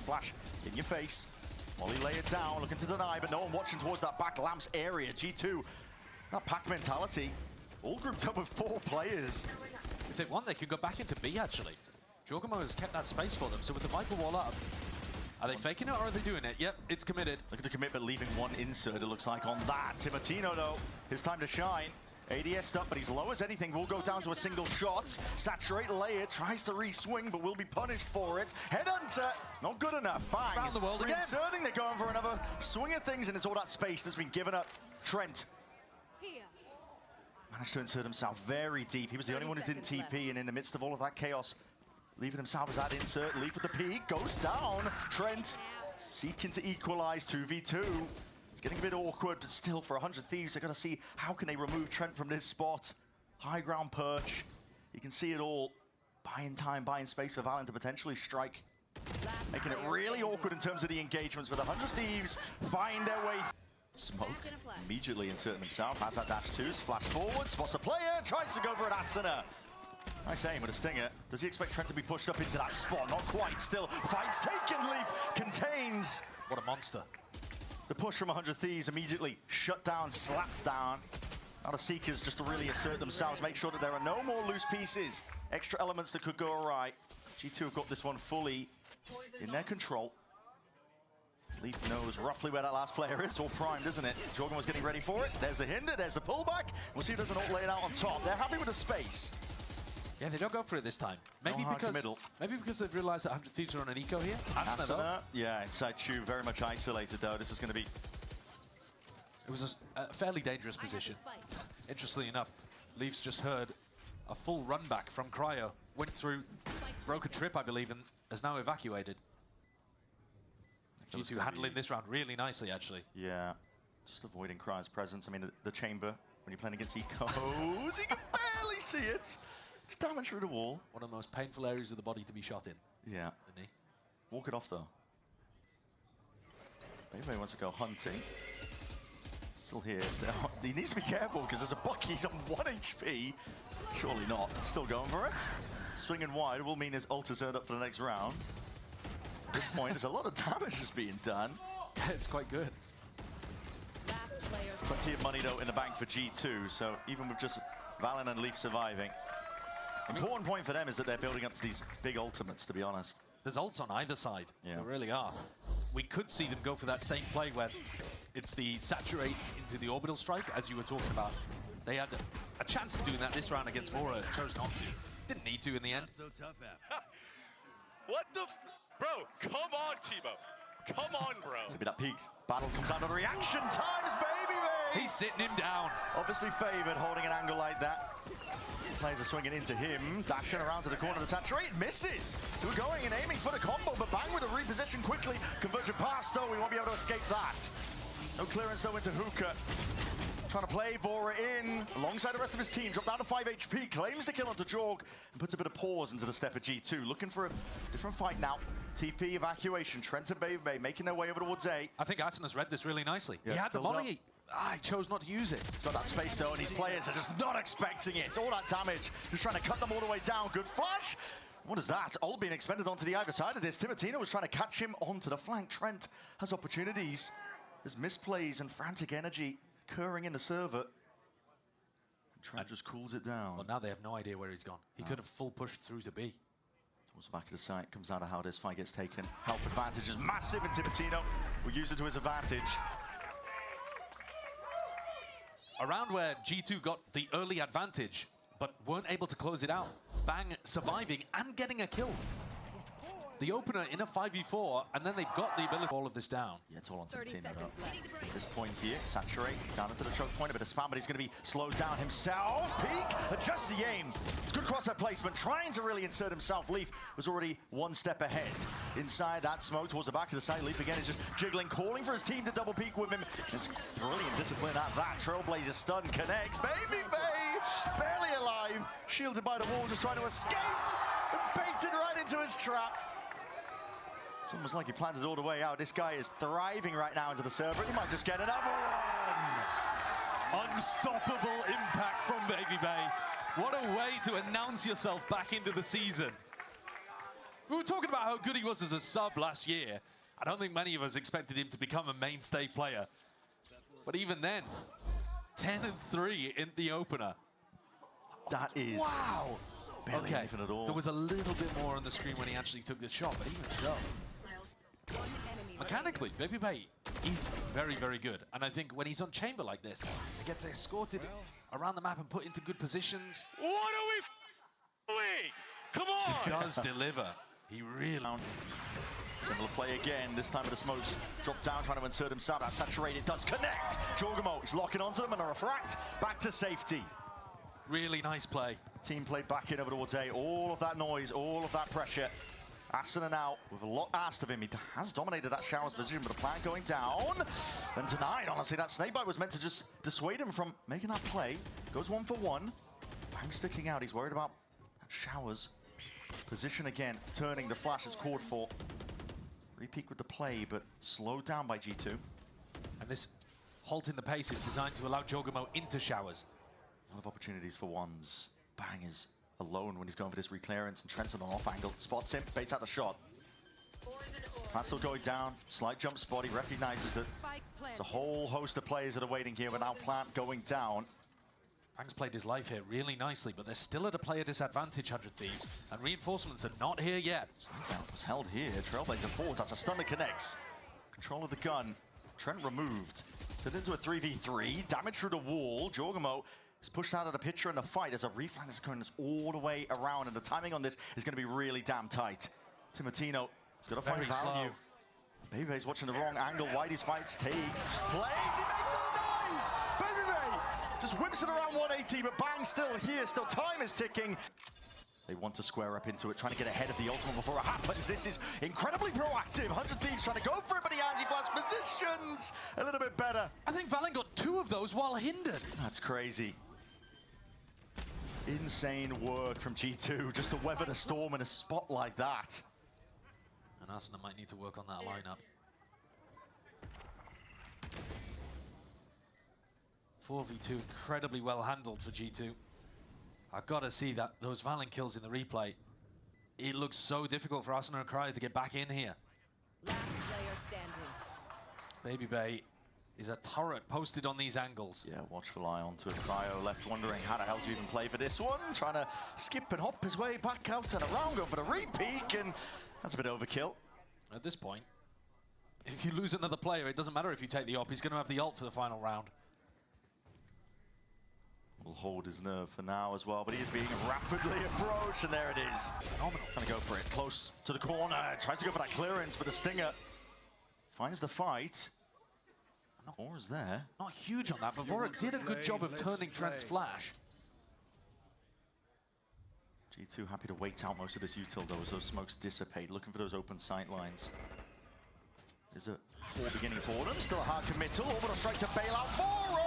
flash in your face. Molly lay it down, looking to deny, but no one watching towards that back lamps area. G2, that pack mentality, all grouped up with 4 players. If they want, they could go back into B, actually. Jorgamo has kept that space for them, so with the Viper wall up, are they faking it or are they doing it? Yep, it's committed. Looking to commit, but leaving one insert, it looks like, on that. Timotino, though, his time to shine. ADS'd up, but he's low as anything. Will go down to a single shot. Saturate layer, tries to re-swing, but will be punished for it. Headhunter, not good enough. Bang. Around the world again. Reinserting, they're going for another swing of things, and it's all that space that's been given up. Trent managed to insert himself very deep. He was the only one who didn't TP, and in the midst of all of that chaos, leaving himself as that insert. Leaf with the peak, goes down. Trent seeking to equalize 2v2. It's getting a bit awkward, but still, for 100 Thieves, they're going to see how can they remove Trent from this spot. High ground perch. You can see it all. Buying time, buying space for Valen to potentially strike. Making it really awkward in terms of the engagements, but 100 Thieves find their way. Smoke immediately inserting himself. Has that dash 2, flash forward, spots a player, tries to go for an Asuna. Nice aim with a stinger. Does he expect Trent to be pushed up into that spot? Not quite. Still, fights taken. Leaf contains. What a monster. The push from 100 Thieves immediately shut down, slapped down. Now the Seekers just to really assert themselves, make sure that there are no more loose pieces. Extra elements that could go awry. G2 have got this one fully in their control. Leaf knows roughly where that last player is, all primed, isn't it? Jorgen was getting ready for it. There's the hinder, there's the pullback. We'll see if there's an ult laid out on top. They're happy with the space. Yeah, they don't go for it this time. Maybe because they've realized that 100 Thieves are on an eco here. Asuna, yeah, inside tube, very much isolated though. This is going to be... It was a fairly dangerous position. Interestingly enough, Leafs just heard a full run back from Cryo. Went through, broke a trip, I believe, and has now evacuated. G2 handling this round really nicely, actually. Yeah, just avoiding Cryo's presence. I mean, the chamber, when you're playing against ecos, you can barely see it. It's damage through the wall. One of the most painful areas of the body to be shot in. Yeah. The knee. Walk it off, though. Babybay wants to go hunting. Still here. He needs to be careful, because there's a buck. He's on 1 HP. Surely not. Still going for it. Swinging wide will mean his ult is earned up for the next round. At this point, there's a lot of damage just being done. It's quite good. Plenty of money, though, in the bank for G2. So even with just Valen and Leaf surviving, important point for them is that they're building up to these big ultimates, to be honest. There's ults on either side. Yeah. There really are. We could see them go for that same play where it's the saturate into the orbital strike, as you were talking about. They had a chance of doing that this round against Vora, chose not to. Didn't need to in the end. So tough. What the bro, come on, Timo. Come on, bro. Maybe that peak battle comes out of the reaction times, Babybay! He's sitting him down. Obviously favored holding an angle like that. Players are swinging into him, dashing around to the corner to saturate, misses. They were going and aiming for the combo, but bang with a reposition quickly. Conversion pass, though, we won't be able to escape that. No clearance, though, into Hookah. Trying to play Vora in, alongside the rest of his team. Dropped down to 5 HP, claims the kill onto Jorg, and puts a bit of pause into the step of G2. Looking for a different fight now. TP evacuation, Trent and Babybay making their way over towards A. I think Asuna's read this really nicely. Yeah, he had the molly. He chose not to use it. He's got that space, though, and these players are just not expecting it. All that damage, just trying to cut them all the way down. Good flash. What is that? All being expended onto the either side of this. Timotino was trying to catch him onto the flank. Trent has opportunities. There's misplays and frantic energy occurring in the server. Trent just cools it down. Well, now they have no idea where he's gone. He could have full pushed through to B. Towards the back of the site, comes out of how this fight gets taken. Health advantage is massive, and Timotino will use it to his advantage. A round where G2 got the early advantage, but weren't able to close it out. Bang surviving and getting a kill. The opener in a 5v4, and then they've got the ability to all of this down. Yeah, it's all on Timotino, though. At this point here, saturate, down into the choke point, a bit of spam, but he's going to be slowed down himself. Peek, adjusts the aim. It's good crosshair placement, trying to really insert himself. Leaf was already one step ahead. Inside that smoke, towards the back of the site, Leaf again is just jiggling, calling for his team to double peek with him. It's brilliant discipline at that. Trailblazer stun connects. Babybay, barely alive, shielded by the wall, just trying to escape, and baited right into his trap. It's almost like he planned it all the way out. This guy is thriving right now into the server. He might just get another one. Unstoppable impact from Babybay. What a way to announce yourself back into the season. We were talking about how good he was as a sub last year. I don't think many of us expected him to become a mainstay player. But even then, 10-3 in the opener. That is Wow. barely anything at all. There was a little bit more on the screen when he actually took the shot, but even so. Mechanically, Babybay is very, very good. And I think when he's on chamber like this, he gets escorted around the map and put into good positions. What are we doing? Come on! He does deliver. He really... Similar play again, this time with the smokes. Drop down, trying to insert himself. That saturated does connect. Jorgamo is locking onto them and a refract. Back to safety. Really nice play. Team play back in over towards A. All of that noise, all of that pressure. Asuna now with a lot asked of him. He has dominated that Shower's position, but the plan going down. Then denied. Honestly, that snakebite was meant to just dissuade him from making that play. Goes 1 for 1. Bang sticking out. He's worried about that Shower's position again. Turning the flash is called for. Repeat with the play, but slowed down by G2. And this halt in the pace is designed to allow Jorgamo into Showers. A lot of opportunities for ones. Bang is alone when he's going for this reclearance, and Trent's on an off angle. Spots him, baits out the shot. Plant still going down. Slight jump spot. He recognizes that there's a whole host of players that are waiting here, but now Plant going down. Bang's played his life here really nicely, but they're still at a player disadvantage, 100 Thieves, and reinforcements are not here yet. Snakebout was held here. Trailblazer forwards. That's a stun that connects. Control of the gun. Trent removed. Turned into a 3v3. Damage through the wall. Jorgamo is pushed out of the picture in the fight as a reflank is going all the way around, and the timing on this is going to be really damn tight. Timotino has got to find value. Babybay's watching the wrong angle. Why these fights take plays. He makes all the noise. Babybay just whips it around 180, but Bang still here. Still time is ticking. They want to square up into it, trying to get ahead of the ultimate before it happens. This is incredibly proactive. 100 Thieves trying to go for it, but he anti-flash positions a little bit better. I think Valen got 2 of those while hindered. That's crazy. Insane work from G2 just to weather the storm in a spot like that. And Asuna might need to work on that lineup. 4v2 incredibly well handled for G2. I've got to see that those Valen kills in the replay. It looks so difficult for Asuna and Cryo to get back in here. Last player standing. Babybay is a turret posted on these angles. Yeah, watchful eye onto it. Cryo left wondering how the hell to even play for this one. Trying to skip and hop his way back out and around, go for the re-peek, and that's a bit overkill. At this point, if you lose another player, it doesn't matter if you take the op. He's going to have the ult for the final round. Will hold his nerve for now as well, but he is being rapidly approached, and there it is. Phenomenal. Trying to go for it, close to the corner, tries to go for that clearance, but the Stinger finds the fight. Vora's there. Not huge on that, but Vora did a good job of turning Trent's flash. G2 happy to wait out most of this util though as those smokes dissipate, looking for those open sight lines. There's a poor beginning for them, still a hard committal, orbital strike to bail out Vora!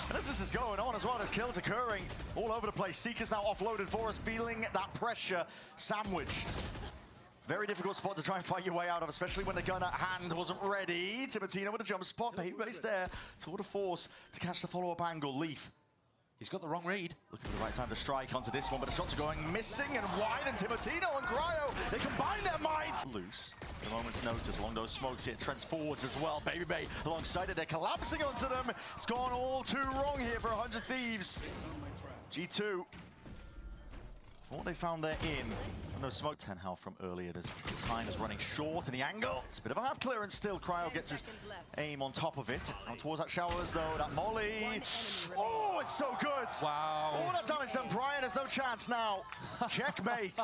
And as this is going on as well, there's kills occurring all over the place. Seeker's now offloaded. Vora's feeling that pressure sandwiched. Very difficult spot to try and fight your way out of, especially when the gun at hand wasn't ready. Timotino with a jump spot, Babybay's there. Tour de force to catch the follow-up angle. Leaf. He's got the wrong read. Looking for the right time to strike onto this one, but the shots are going missing and wide, and Timotino and Cryo, they combine their might. Loose. At a moment's notice along those smokes here. Trent's forwards as well. Babybay alongside it, they're collapsing onto them. It's gone all too wrong here for 100 Thieves. G2. What they found there in. No smoke. 10 health from earlier. There's time is running short in the angle. It's a bit of a half clearance still. Cryo gets his aim on top of it. On towards that Showers though. That molly. Oh, it's so good. Wow. All that damage done. Brian has no chance now. Checkmate.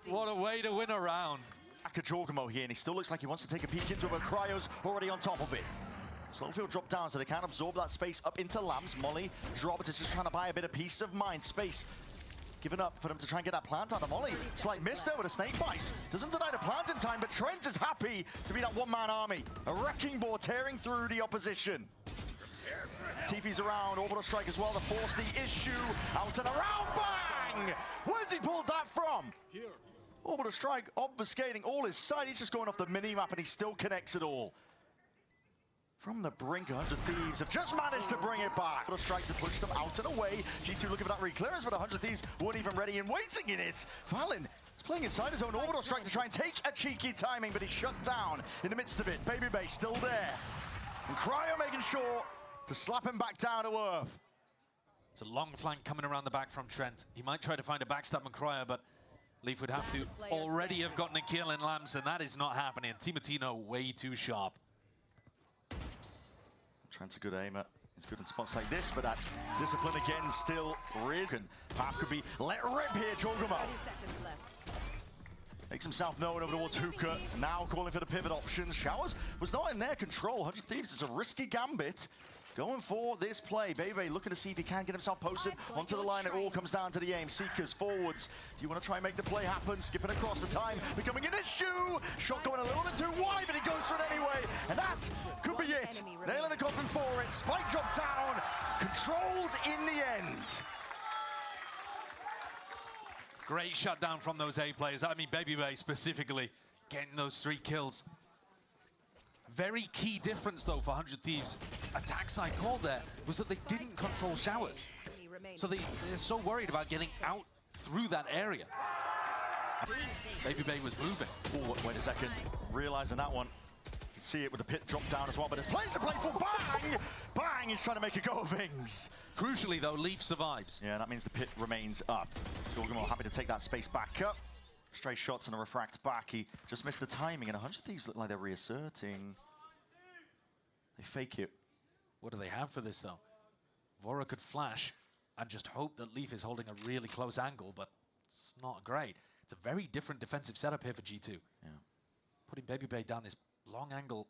What a way to win a round. Back at Jorgamo here, and he still looks like he wants to take a peek into it, but Cryo's already on top of it. Slowfield drop down so they can't absorb that space up into Lamps. Molly dropped. It's just trying to buy a bit of peace of mind. Space given up for them to try and get that plant out of Molly. Slight miss there with a snake bite. Doesn't deny the plant in time, but Trent is happy to be that one-man army. A wrecking ball tearing through the opposition. TP's around, orbital strike as well to force the issue. Out and around, bang! Where's he pulled that from? Orbital strike obfuscating all his sight. He's just going off the mini-map and he still connects it all. From the brink, 100 Thieves have just managed to bring it back. Orbital strike to push them out and away. G2 looking for that reclearance, but 100 Thieves weren't even ready and waiting in it. Valen Playing inside his own orbital strike to try and take a cheeky timing, but he's shut down in the midst of it. Babybay still there. And Cryo making sure to slap him back down to earth. It's a long flank coming around the back from Trent. He might try to find a backstab on Cryo, but Leaf would have to already have gotten a kill in Lamps, and that is not happening. Timatino way too sharp. Trent's a good aimer. He's good in spots like this, but that discipline again still risen. Path could be let rip here, Jorgumo. Makes himself known over towards Hookah, now calling for the pivot options. Showers was not in their control. 100 Thieves is a risky gambit. Going for this play. Babybay looking to see if he can get himself posted onto the line. It all comes down to the aim. Seekers forwards. Do you want to try and make the play happen? Skipping across the time, becoming an issue. Shot going a little bit too wide, but he goes for it anyway. And that could be it. Nailing the coffin for it. Spike drop down. Controlled in the end. Great shutdown from those A players. I mean, Babybay specifically getting those 3 kills. Very key difference, though, for 100 Thieves. Attack side call there was that they didn't control Showers. So they're so worried about getting out through that area. Babybay was moving. Oh, wait a second. Realizing that one. You see it with the pit drop down as well, but it's plays to play for bang! Bang! He's trying to make a go of things. Crucially, though, Leaf survives. Yeah, that means the pit remains up. Jorgumo happy to take that space back up. Stray shots and a refract back. He just missed the timing, and 100 Thieves look like they're reasserting. They fake it. What do they have for this, though? Vora could flash and just hope that Leaf is holding a really close angle, but it's not great. It's a very different defensive setup here for G2. Yeah. Putting Babybay down this long angle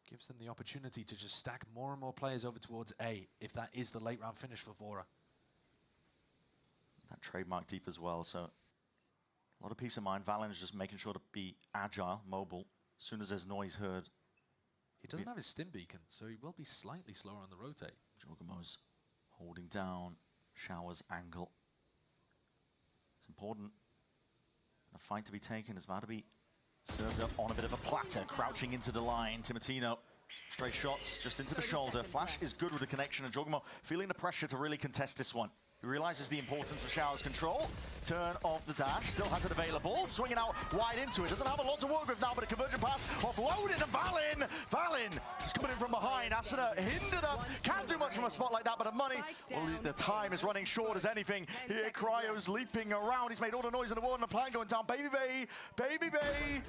gives them the opportunity to just stack more and more players over towards A, if that is the late round finish for Vora. That trademark deep as well, so a lot of peace of mind. Valen is just making sure to be agile, mobile. As soon as there's noise heard. He doesn't have his stim beacon, so he will be slightly slower on the rotate. Jorgumo's holding down Showers' angle. It's important. A fight to be taken is about to be served up on a bit of a platter, crouching into the line. Timatino, stray shots just into the shoulder. Flash is good with the connection, and Jorgumo feeling the pressure to really contest this one. He realizes the importance of Showers' control. Turn off the dash, still has it available. Swinging out wide into it. Doesn't have a lot to work with now, but a conversion pass offloaded to Valen. Valen just coming in from behind. Asuna hindered up. Can't do much from a spot like that, but the money, well, the time is running short as anything. Here, Cryo's leaping around. He's made all the noise in the world, and the plan going down. Babybay, Babybay.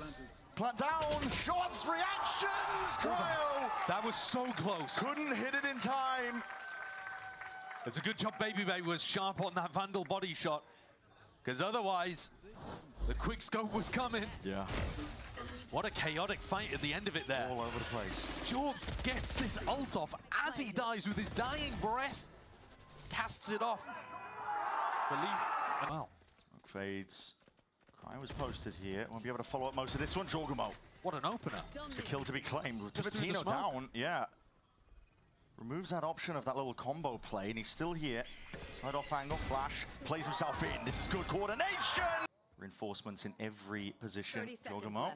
Plant down, shots, reactions, Cryo. That was so close. Couldn't hit it in time. It's a good job Babybay was sharp on that Vandal body shot, because otherwise, the quick scope was coming. Yeah. What a chaotic fight at the end of it there. All over the place. Jorg gets this ult off as he dies with his dying breath. Casts it off for Leaf. Wow. Smoke fades. Cryo was posted here. Won't be able to follow up most of this one. Jorgumo. What an opener. It's a kill to be claimed with Just through the Timatino smoke. down. Yeah. Removes that option of that little combo play, and he's still here. Side off angle, flash, plays himself in. This is good coordination. Reinforcements in every position. Jorgumo.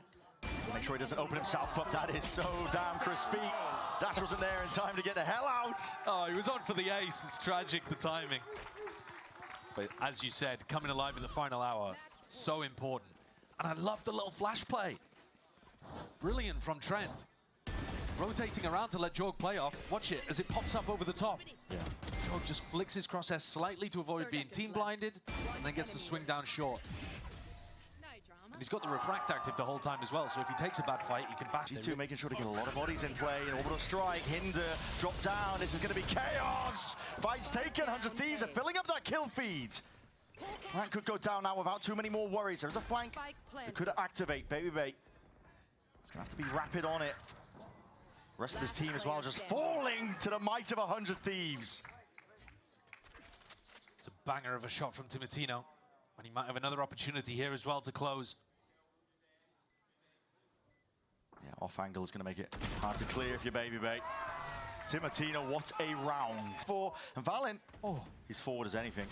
Make sure he doesn't open himself up. That is so damn crispy. Dash wasn't there in time to get the hell out. Oh, he was on for the ace. It's tragic, the timing. But as you said, coming alive in the final hour, so important. And I love the little flash play. Brilliant from Trent. Rotating around to let Jorg play off. Watch it as it pops up over the top. Yeah. Jorg just flicks his crosshair slightly to avoid being team blinded, and then gets the swing down short. And he's got the refract active the whole time as well, so if he takes a bad fight, he can back G2 making sure to get a lot of bodies in play. An orbital strike, hinder, drop down. This is going to be chaos. Fight's taken. 100 Thieves are filling up that kill feed. That could go down now without too many more worries. There's a flank that could activate. Babybay. He's going to have to be rapid on it. Rest of his team as well, just falling to the might of 100 Thieves. It's a banger of a shot from Timatino, and he might have another opportunity here as well to close. Yeah, off angle is going to make it hard to clear if you're Babybay. Timatino, what a round. And Valen, he's forward as anything.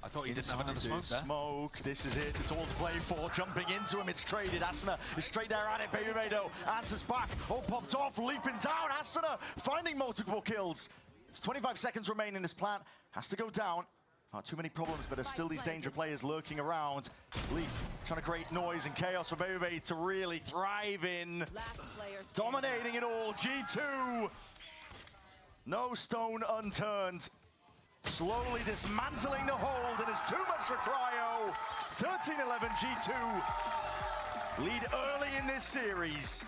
I thought he didn't have another smoke there. Smoke, this is it, it's all to play for. Jumping into him, it's traded. Asuna is straight there at it. Babybay though, answers back. All popped off, leaping down. Asuna finding multiple kills. There's 25 seconds remaining in this plant. Has to go down. Not too many problems, but there's still these danger players lurking around. Leaf trying to create noise and chaos for Babybay to really thrive in. Last player standing. Dominating it all, G2. No stone unturned. Slowly dismantling the hold, and it's too much for Cryo. 13-11 G2. Lead early in this series.